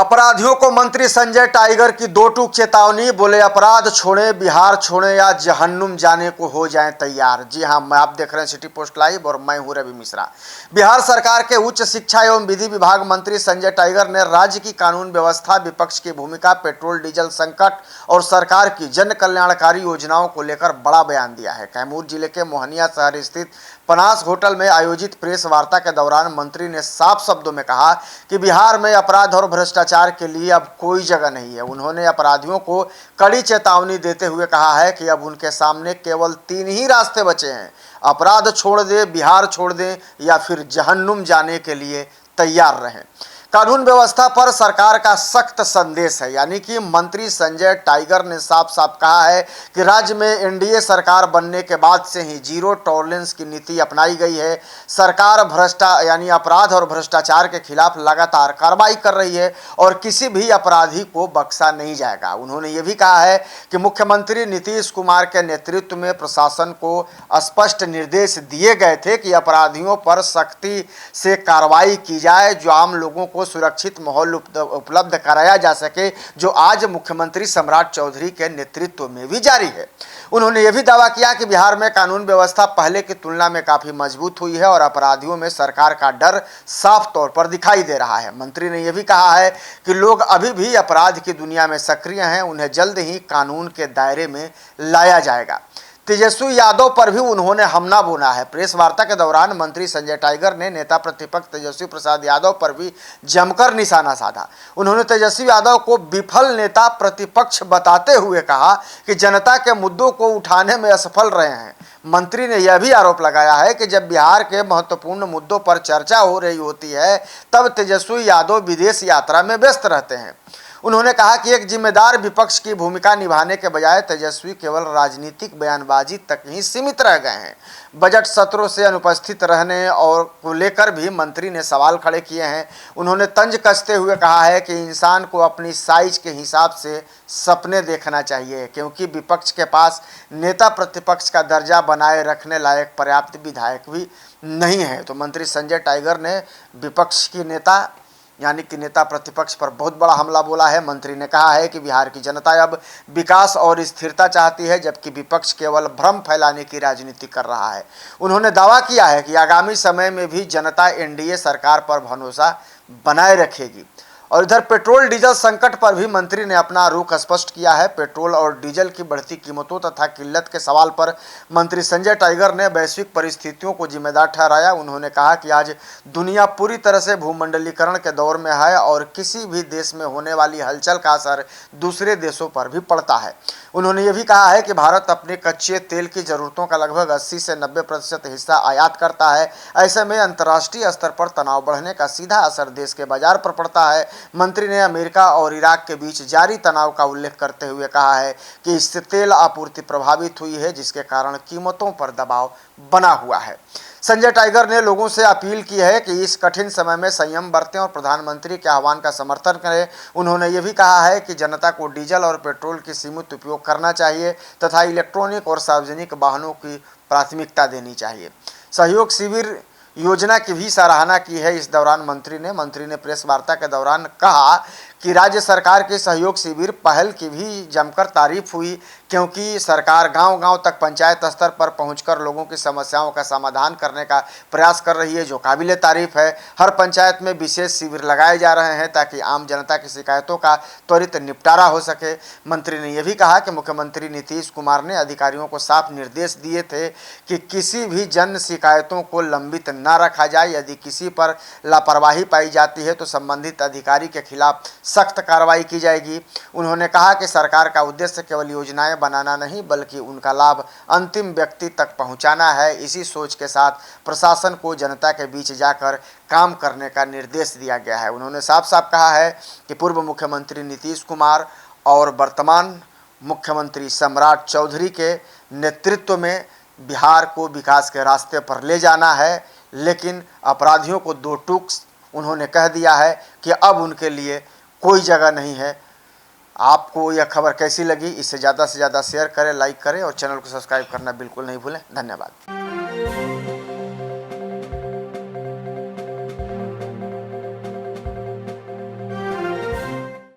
अपराधियों को मंत्री संजय टाइगर की दो टूक चेतावनी। बोले अपराध छोड़ें, बिहार छोड़ें या जहन्नुम जाने को हो जाएं तैयार। जी हां, मैं आप देख रहे हैं सिटी पोस्ट लाइव और मैं हूं रवि मिश्रा। बिहार सरकार के उच्च शिक्षा एवं विधि विभाग मंत्री संजय टाइगर ने राज्य की कानून व्यवस्था, विपक्ष की भूमिका, पेट्रोल डीजल संकट और सरकार की जन कल्याणकारी योजनाओं को लेकर बड़ा बयान दिया है। कैमूर जिले के मोहनिया शहर स्थित पनास होटल में आयोजित प्रेस वार्ता के दौरान मंत्री ने साफ शब्दों में कहा कि बिहार में अपराध और भ्रष्टाचार के लिए अब कोई जगह नहीं है। उन्होंने अपराधियों को कड़ी चेतावनी देते हुए कहा है कि अब उनके सामने केवल 3 ही रास्ते बचे हैं: अपराध छोड़ दें, बिहार छोड़ दें या फिर जहन्नुम जाने के लिए तैयार रहें। कानून व्यवस्था पर सरकार का सख्त संदेश है, यानी कि मंत्री संजय टाइगर ने साफ साफ कहा है कि राज्य में एनडीए सरकार बनने के बाद से ही जीरो टॉलरेंस की नीति अपनाई गई है। सरकार यानी अपराध और भ्रष्टाचार के खिलाफ लगातार कार्रवाई कर रही है और किसी भी अपराधी को बख्शा नहीं जाएगा। उन्होंने ये भी कहा है कि मुख्यमंत्री नीतीश कुमार के नेतृत्व में प्रशासन को स्पष्ट निर्देश दिए गए थे कि अपराधियों पर सख्ती से कार्रवाई की जाए, जो आम लोगों को सुरक्षित माहौल उपलब्ध कराया जा सके, जो आज मुख्यमंत्री सम्राट चौधरी के नेतृत्व में भी जारी है। उन्होंने यह भी दावा किया कि बिहार में कानून व्यवस्था पहले की तुलना में काफी मजबूत हुई है और अपराधियों में सरकार का डर साफ तौर पर दिखाई दे रहा है। मंत्री ने यह भी कहा है कि लोग अभी भी अपराध की दुनिया में सक्रिय हैं, उन्हें जल्द ही कानून के दायरे में लाया जाएगा। तेजस्वी यादव पर भी उन्होंने हमला बोला है। प्रेस वार्ता के दौरान मंत्री संजय टाइगर ने नेता प्रतिपक्ष तेजस्वी प्रसाद यादव पर भी जमकर निशाना साधा। उन्होंने तेजस्वी यादव को विफल नेता प्रतिपक्ष बताते हुए कहा कि जनता के मुद्दों को उठाने में असफल रहे हैं। मंत्री ने यह भी आरोप लगाया है कि जब बिहार के महत्वपूर्ण मुद्दों पर चर्चा हो रही होती है तब तेजस्वी यादव विदेश यात्रा में व्यस्त रहते हैं। उन्होंने कहा कि एक जिम्मेदार विपक्ष की भूमिका निभाने के बजाय तेजस्वी केवल राजनीतिक बयानबाजी तक ही सीमित रह गए हैं। बजट सत्रों से अनुपस्थित रहने और को लेकर भी मंत्री ने सवाल खड़े किए हैं। उन्होंने तंज कसते हुए कहा है कि इंसान को अपनी साइज के हिसाब से सपने देखना चाहिए, क्योंकि विपक्ष के पास नेता प्रतिपक्ष का दर्जा बनाए रखने लायक पर्याप्त विधायक भी नहीं है। तो मंत्री संजय टाइगर ने विपक्ष की नेता यानी कि नेता प्रतिपक्ष पर बहुत बड़ा हमला बोला है। मंत्री ने कहा है कि बिहार की जनता अब विकास और स्थिरता चाहती है, जबकि विपक्ष केवल भ्रम फैलाने की राजनीति कर रहा है। उन्होंने दावा किया है कि आगामी समय में भी जनता एनडीए सरकार पर भरोसा बनाए रखेगी। और इधर पेट्रोल डीजल संकट पर भी मंत्री ने अपना रुख स्पष्ट किया है। पेट्रोल और डीजल की बढ़ती कीमतों तथा किल्लत के सवाल पर मंत्री संजय टाइगर ने वैश्विक परिस्थितियों को जिम्मेदार ठहराया। उन्होंने कहा कि आज दुनिया पूरी तरह से भूमंडलीकरण के दौर में है और किसी भी देश में होने वाली हलचल का असर दूसरे देशों पर भी पड़ता है। उन्होंने ये भी कहा है कि भारत अपने कच्चे तेल की ज़रूरतों का लगभग 80 से 90% हिस्सा आयात करता है। ऐसे में अंतर्राष्ट्रीय स्तर पर तनाव बढ़ने का सीधा असर देश के बाजार पर पड़ता है। मंत्री ने अमेरिका और इराक के बीच जारी तनाव का उल्लेख करते हुए कहा है कि इससे तेल आपूर्ति प्रभावित हुई है, जिसके कारण कीमतों पर दबाव बना हुआ है। संजय टाइगर ने लोगों से अपील की है कि इस कठिन समय में संयम बरतें और प्रधानमंत्री के आह्वान का समर्थन करें। उन्होंने ये भी कहा है कि जनता को डीजल और पेट्रोल की सीमित उपयोग करना चाहिए तथा इलेक्ट्रॉनिक और सार्वजनिक वाहनों की प्राथमिकता देनी चाहिए। सहयोग शिविर योजना की भी सराहना की है। इस दौरान मंत्री ने प्रेस वार्ता के दौरान कहा कि राज्य सरकार के सहयोग शिविर पहल की भी जमकर तारीफ हुई, क्योंकि सरकार गांव-गांव तक पंचायत स्तर पर पहुंचकर लोगों की समस्याओं का समाधान करने का प्रयास कर रही है, जो काबिले तारीफ है। हर पंचायत में विशेष शिविर लगाए जा रहे हैं ताकि आम जनता की शिकायतों का त्वरित निपटारा हो सके। मंत्री ने यह भी कहा कि मुख्यमंत्री नीतीश कुमार ने अधिकारियों को साफ निर्देश दिए थे कि किसी भी जन शिकायतों को लंबित न रखा जाए। यदि किसी पर लापरवाही पाई जाती है तो संबंधित अधिकारी के खिलाफ सख्त कार्रवाई की जाएगी। उन्होंने कहा कि सरकार का उद्देश्य केवल योजनाएं बनाना नहीं, बल्कि उनका लाभ अंतिम व्यक्ति तक पहुंचाना है। इसी सोच के साथ प्रशासन को जनता के बीच जाकर काम करने का निर्देश दिया गया है। उन्होंने साफ साफ कहा है कि पूर्व मुख्यमंत्री नीतीश कुमार और वर्तमान मुख्यमंत्री सम्राट चौधरी के नेतृत्व में बिहार को विकास के रास्ते पर ले जाना है, लेकिन अपराधियों को दो टूक उन्होंने कह दिया है कि अब उनके लिए कोई जगह नहीं है। आपको यह खबर कैसी लगी? इसे ज़्यादा से ज़्यादा शेयर करें, लाइक करें और चैनल को सब्सक्राइब करना बिल्कुल नहीं भूलें। धन्यवाद।